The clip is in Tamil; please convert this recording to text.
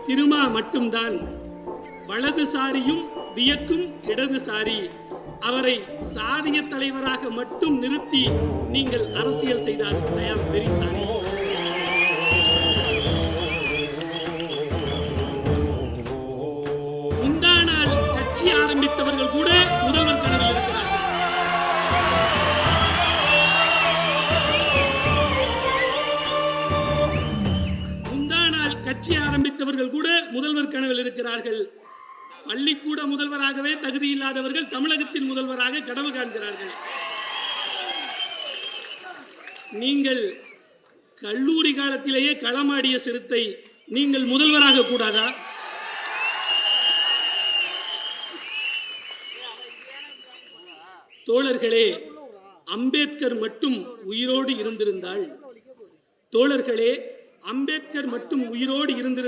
திருமா மட்டும்தான் வலதுசாரியும் வியக்கும் இடதுசாரி. அவரை சாதிய தலைவராக மட்டும் நிறுத்தி நீங்கள் அரசியல் செய்தால் ஐ ஆம் வெரி சாரி. முந்தா நாள் கட்சி ஆரம்பித்தவர்கள் கூட முதல்வர் கனவில் இருக்கிறார்கள். முந்தா நாள் கட்சி ஆரம்பித்தவர்கள் கூட முதல்வர் கனவில் இருக்கிறார்கள். பள்ளிக்கூட முதல்வராகவே தகுதி இல்லாதவர்கள் தமிழகத்தின் முதல்வராக கனவு காண்கிறார்கள். நீங்கள் கல்லூரி காலத்திலேயே களமாடிய சிறுத்தை நீங்கள் முதல்வராக கூடாதா? தோழர்களே, அம்பேத்கர் மட்டும் உயிரோடு இருந்திருந்தால்